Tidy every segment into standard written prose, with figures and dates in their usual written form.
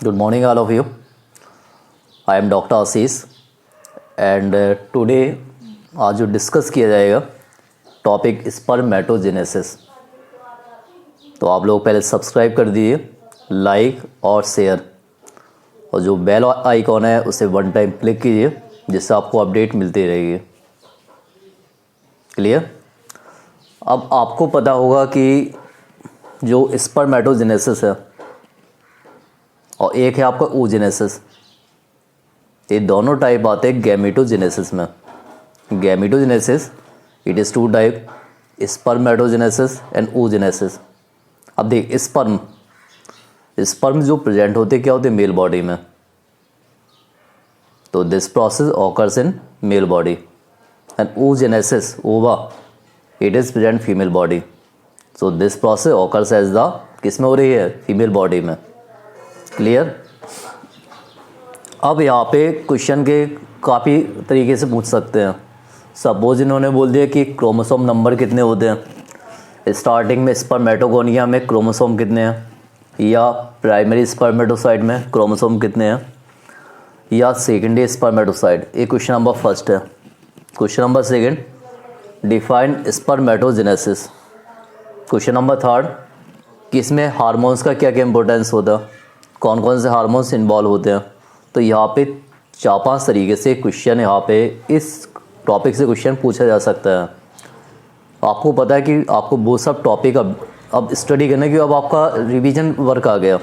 Good morning, all of you. I am Dr. Ashish and today आज जो discuss किया जाएगा टॉपिक स्पर्मेटोजेनेसिस। तो आप लोग पहले सब्सक्राइब कर दीजिए, लाइक और शेयर, और जो बेल आइकॉन है उसे वन टाइम क्लिक कीजिए जिससे आपको अपडेट मिलती रहेगी। क्लियर? अब आपको पता होगा कि जो स्पर्मेटोजेनेसिस है और एक है आपका oogenesis, ये दोनों टाइप आते हैं गैमेटोजेनेसिस में। Gametogenesis it is two type, spermatogenesis and oogenesis। अब देख, स्पर्म जो प्रेजेंट होते क्या होते मेल बॉडी में, तो this process occurs in male body and oogenesis ova it is present female body. So this process occurs as the किस में हो रही है, फीमेल बॉडी में। क्लियर? अब यहाँ पे क्वेश्चन के काफ़ी तरीके से पूछ सकते हैं। सपोज इन्होंने बोल दिया कि क्रोमोसोम नंबर कितने होते हैं, स्टार्टिंग में स्पर्मेटोगोनिया में क्रोमोसोम कितने हैं, या प्राइमरी स्पर्मेटोसाइट में क्रोमोसोम कितने हैं, या सेकेंडरी स्पर्मेटोसाइट। ये क्वेश्चन नंबर फर्स्ट है। Question number second, define spermatogenesis. Question number third, किसमें हार्मोन्स का क्या क्या इंपॉर्टेंस होता है, कौन कौन से हार्मोन्स इन्वॉल्व होते हैं। तो यहाँ पे 4-5 तरीके से क्वेश्चन यहाँ पे इस टॉपिक से क्वेश्चन पूछा जा सकता है। आपको पता है कि आपको वो सब टॉपिक अब स्टडी करने की अब आपका रिवीजन वर्क आ गया।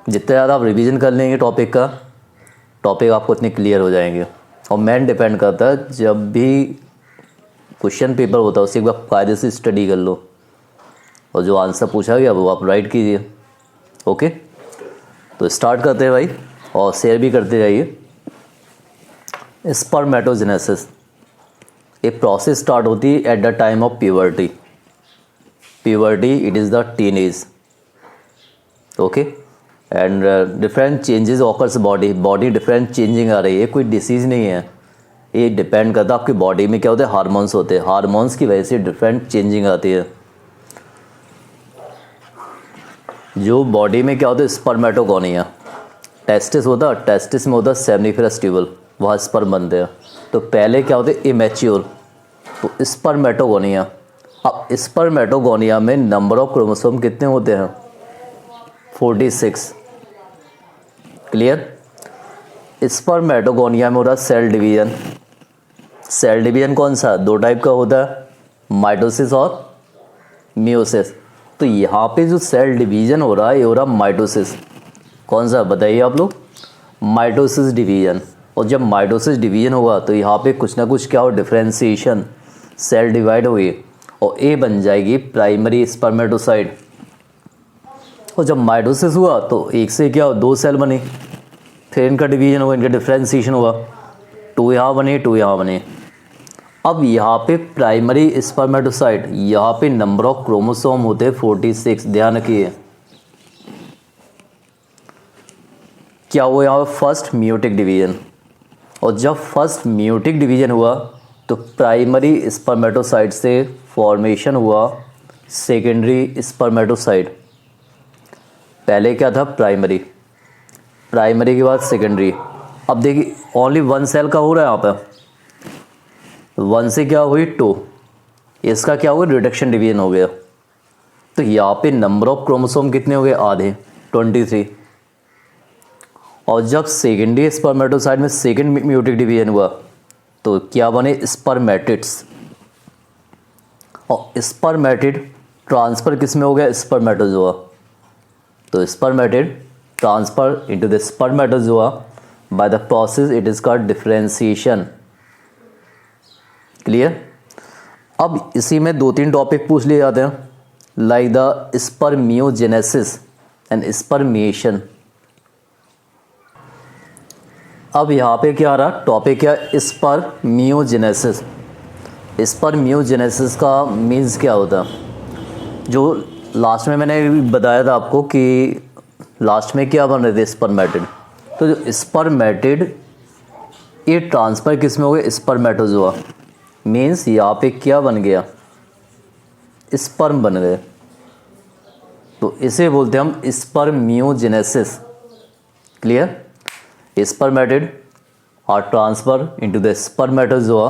जितने ज़्यादा आप रिवीजन कर लेंगे टॉपिक आपको उतने क्लियर हो जाएंगे। और मेन डिपेंड करता है, जब भी क्वेश्चन पेपर होता है उसे एक बार कायदे से स्टडी कर लो और जो आंसर पूछा गया वो आप राइट कीजिए। ओके, तो स्टार्ट करते हैं भाई, और शेयर भी करते जाइए। स्पर्मेटोजेनेसिस एक प्रोसेस स्टार्ट होती है at the time of puberty. Puberty it is the teenage. Okay, and different changes occurs body different changing आ रही है। कोई डिसीज़ नहीं है, ये डिपेंड करता है आपकी बॉडी में क्या होते हैं, हार्मोन्स होते हैं। हार्मोन्स की वजह से डिफरेंट चेंजिंग आती है। जो बॉडी में क्या होता है, स्पर्मेटोगोनिया, टेस्टिस होता है, टेस्टिस में होता है सेमनीफेरस ट्यूबल, वहाँ स्पर्म बनते हैं। तो पहले क्या होते हैं, इमेच्योर, तो स्पर्मेटोगोनिया। अब स्पर्मेटोगोनिया में नंबर ऑफ क्रोमोसोम कितने होते हैं, 46। क्लियर? स्पर्मेटोगोनिया में होता है सेल डिवीजन। सेल डिवीजन कौन सा, 2 टाइप का होता है, माइटोसिस और मियोसिस। तो यहाँ पे जो सेल डिवीजन हो रहा है ये हो रहा माइटोसिस। कौन सा बताइए आप लोग, माइटोसिस डिवीजन। और जब माइटोसिस डिवीजन होगा तो यहाँ पे कुछ ना कुछ क्या हो, डिफरेंशिएशन, सेल डिवाइड हुई और ए बन जाएगी प्राइमरी स्पर्मेटोसाइट। और जब माइटोसिस हुआ तो एक से क्या हो, 2 सेल बने, फिर इनका डिवीजन होगा, इनका डिफरेंशिएशन होगा, 2 यहाँ बने 2 यहाँ बने। अब यहाँ पे प्राइमरी स्पर्मेटोसाइट, यहाँ पे नंबर ऑफ क्रोमोसोम होते हैं 46। ध्यान रखिए क्या हुआ यहाँ पे, फर्स्ट मियोटिक डिवीजन। और जब फर्स्ट मियोटिक डिवीजन हुआ तो प्राइमरी स्पर्मेटोसाइट से फॉर्मेशन हुआ सेकेंडरी स्पर्मेटोसाइट। पहले क्या था, प्राइमरी के बाद सेकेंडरी। अब देखिए ओनली 1 सेल का हो रहा है यहाँ पे, 1 से क्या हुई 2, इसका क्या हुआ, रिडक्शन डिवीजन हो गया। तो यहाँ पे नंबर ऑफ क्रोमोसोम कितने हो गए, आधे, 23। और जब सेकेंडरी स्पर्मेटोसाइट में सेकेंड म्यूटिक डिवीजन हुआ तो क्या बने, स्पर्मेटिड्स। और स्पर्मेटिड ट्रांसफर किस में हो गया, स्पर्मेटोजोआ। तो spermatid transfer into the spermatozoa by the process it is called differentiation. Clear? अब इसी में 2-3 टॉपिक पूछ लिए जाते हैं, like the spermiogenesis and spermiation. अब यहाँ पे क्या आ रहा, टॉपिक क्या, स्पर्मियोजेनेसिस। स्पर्मियोजेनेसिस का मीन्स क्या होता है, जो लास्ट में मैंने बताया था आपको कि लास्ट में क्या बन रहे थे, स्पर्मेटिड। तो जो स्पर्मेटिड ये ट्रांसफर किस में हो गया, स्पर्मेटोजोआ। मीन्स यहाँ पे क्या बन गया, स्पर्म बन गए। तो इसे बोलते हैं हम spermiogenesis. Clear. Spermatid are transfer into the spermatozoa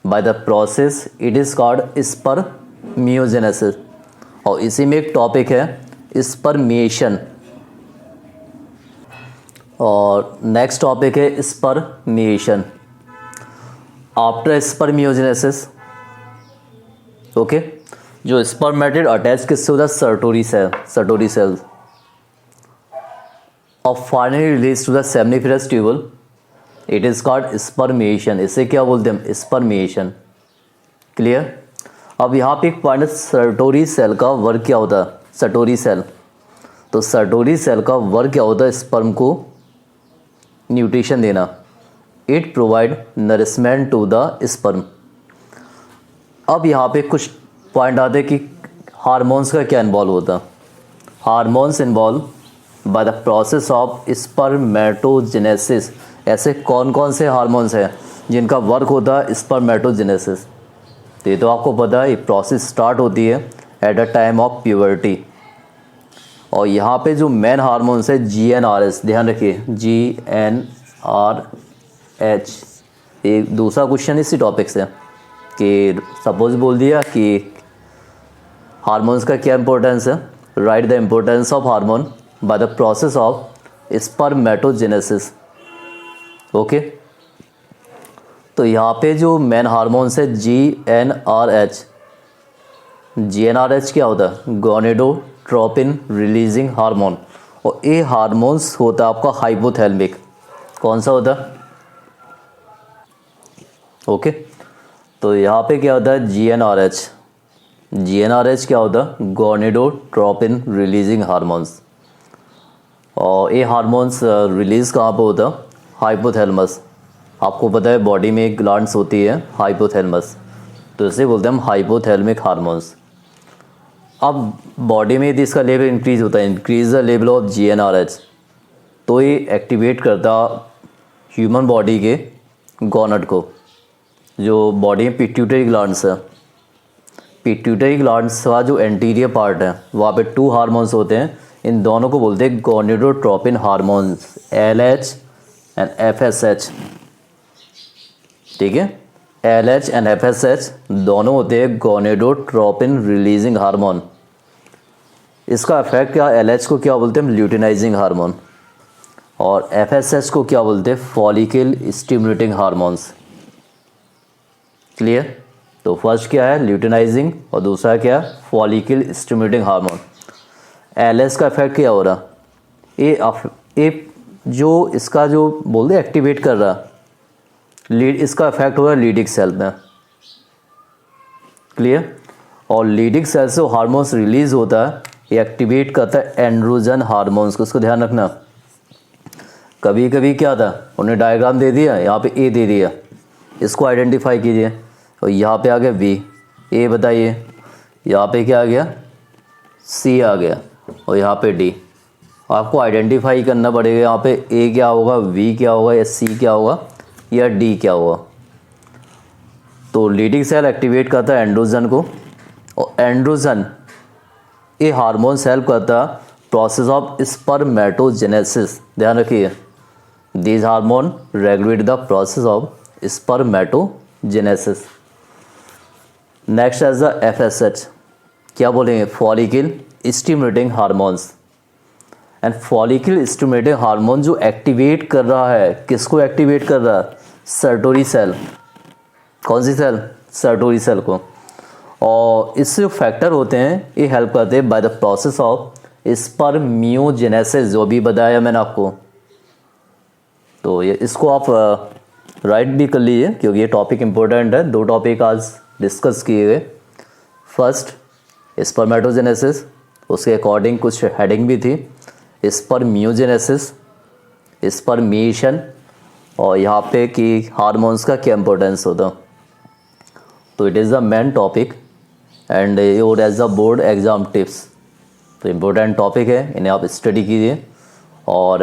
by the process it is called spermiogenesis. और इसी में एक टॉपिक है स्पर्मिएशन, और नेक्स्ट टॉपिक है स्पर्मिएशन आफ्टर स्पर्मियोजेनेसिस। ओके, जो स्पर्मेटिड अटैच किससे होता है, सर्टोरी सेल और finally release to the seminiferous tubule, it is called spermiation. इसे क्या बोलते हैं, स्पर्मिएशन। क्लियर। अब यहाँ पे एक पॉइंट, सर्टोरी सेल का वर्क क्या होता है, सर्टोरी सेल। तो सर्टोरी सेल का वर्क क्या होता है, स्पर्म को न्यूट्रिशन देना। It provide nourishment to the sperm. अब यहाँ पे कुछ पॉइंट आते हैं कि हार्मोन्स का क्या इन्वॉल्व होता है। Hormones involve bye the process of spermatogenesis. ऐसे कौन कौन से हार्मोन्स हैं जिनका वर्क होता है स्पर्मेटोजेनेसिस। तो ये तो आपको पता है, ये प्रोसेस स्टार्ट होती है at the time of puberty. और यहाँ पे जो मेन हार्मोन्स है GnRH, ध्यान रखिए GnRH। एक दूसरा क्वेश्चन इसी टॉपिक से कि सपोज बोल दिया कि हार्मोन्स का क्या इंपॉर्टेंस है, right the importance of hormone bye the process of spermatogenesis. Okay, तो यहाँ पे जो मेन हार्मोन्स है GnRH। GnRH क्या होता है, गोनेडोट्रोपिन रिलीजिंग हार्मोन। और ये हार्मोन्स होता है आपका हाइपोथैलेमिक। कौन सा होता है, ओके। तो यहाँ पे क्या होता है GnRH। GnRH क्या होता है, गोनेडोट्रोपिन रिलीजिंग हार्मोन्स। और ये हार्मोन्स रिलीज़ कहाँ पे होता है, हाइपोथैलेमस। आपको पता है बॉडी में एक ग्लैंड्स होती है हाइपोथैलेमस, तो इसे बोलते हैं हम हाइपोथैलेमिक हार्मोन्स। अब बॉडी में यदि इसका लेवल इंक्रीज होता है, increase the level of GnRH, तो ये एक्टिवेट करता ह्यूमन बॉडी के गोनड को, जो बॉडी में पिट्यूटरी ग्लैंड्स है। पिट्यूटरी ग्लैंड्स का जो एंटीरियर पार्ट है वहाँ पे 2 हार्मोन्स होते हैं, इन दोनों को बोलते हैं gonadotropin hormones, LH and FSH। ठीक है, LH एंड FSH दोनों होते हैं गोनेडोट्रोपिन रिलीजिंग हार्मोन। इसका इफेक्ट क्या, LH को क्या बोलते हैं, ल्यूटिनाइजिंग हार्मोन, और FSH को क्या बोलते हैं, फॉलिकल स्टिमुलेटिंग हार्मोन्स। क्लियर। तो फर्स्ट क्या है, ल्यूटिनाइजिंग, और दूसरा क्या है, फॉलिकल स्टिमुलेटिंग हार्मोन। LH का इफेक्ट क्या हो रहा, ये जो इसका जो बोलते एक्टिवेट कर रहा लीड, इसका इफेक्ट हो रहा है लीडिक सेल में। क्लियर। और लीडिक सेल से हार्मोन्स रिलीज होता है, ये एक्टिवेट करता है एंड्रोजन हार्मोन्स को। इसको ध्यान रखना, कभी कभी क्या था, उन्हें डायग्राम दे दिया, यहाँ पे ए दे दिया, इसको आइडेंटिफाई कीजिए, और यहाँ पे आ गया V, ए बताइए, यहाँ पे क्या आ गया, C आ गया, और यहाँ पे D। आपको आइडेंटिफाई करना पड़ेगा यहाँ पे A क्या होगा, V क्या होगा, या C क्या होगा, या D क्या होगा। तो लीडिंग सेल एक्टिवेट करता है एंड्रोजन को, और एंड्रोजन ये हार्मोन्स हेल्प करता है प्रोसेस ऑफ स्पर्मेटोजेनेसिस। ध्यान रखिए, this hormone regulate the process of spermatogenesis. Next as the FSH, क्या बोलेंगे, follicle stimulating hormones. And follicle stimulating hormone जो एक्टिवेट कर रहा है, किसको एक्टिवेट कर रहा है, सर्टोरी सेल। कौन सी सेल, सर्टोरी सेल को। और इससे जो फैक्टर होते हैं ये हेल्प करते हैं bye the process of spermiogenesis, जो भी बताया मैंने आपको। तो ये इसको आप राइट भी कर लीजिए, क्योंकि ये टॉपिक इंपॉर्टेंट है। 2 टॉपिक आज डिस्कस किए गए। फर्स्ट स्पर्मेटोजेनेसिस, उसके अकॉर्डिंग कुछ हेडिंग भी थी, स्पर्मियोजेनेसिस, स्पर्मिएशन, और यहाँ पे कि हार्मोन्स का क्या इंपॉर्टेंस होता। तो it is the main topic and your age the board exam tips. तो इम्पोर्टेंट टॉपिक है, इन्हें आप स्टडी कीजिए और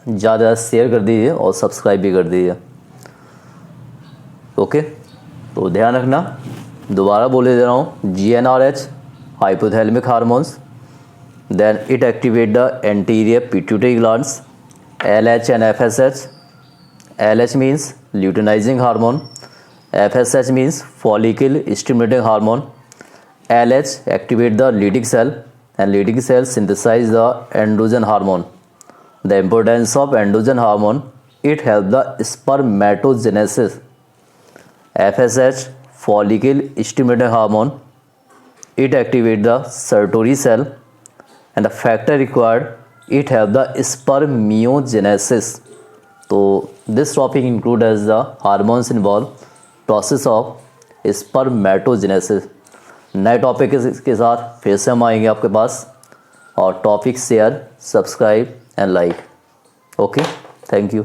ज़्यादा शेयर कर दीजिए और सब्सक्राइब भी कर दीजिए। ओके, तो ध्यान रखना, दोबारा बोले दे रहा हूँ, GnRH hypothalamic hormones, then it activate the anterior pituitary glands, LH and FSH. LH means luteinizing hormone, FSH means follicle stimulating hormone. LH activate the Leydig cell and Leydig cell synthesize the androgen hormone. The importance of androgen hormone, it helps the spermatogenesis. FSH follicle stimulating hormone, it activate the Sertoli cell and the factor required, it help the spermiogenesis. तो this topic include as the hormones involved process of spermatogenesis. नए topic के साथ फिर से हम आएंगे आपके पास, और topic share, subscribe and like. Okay, thank you.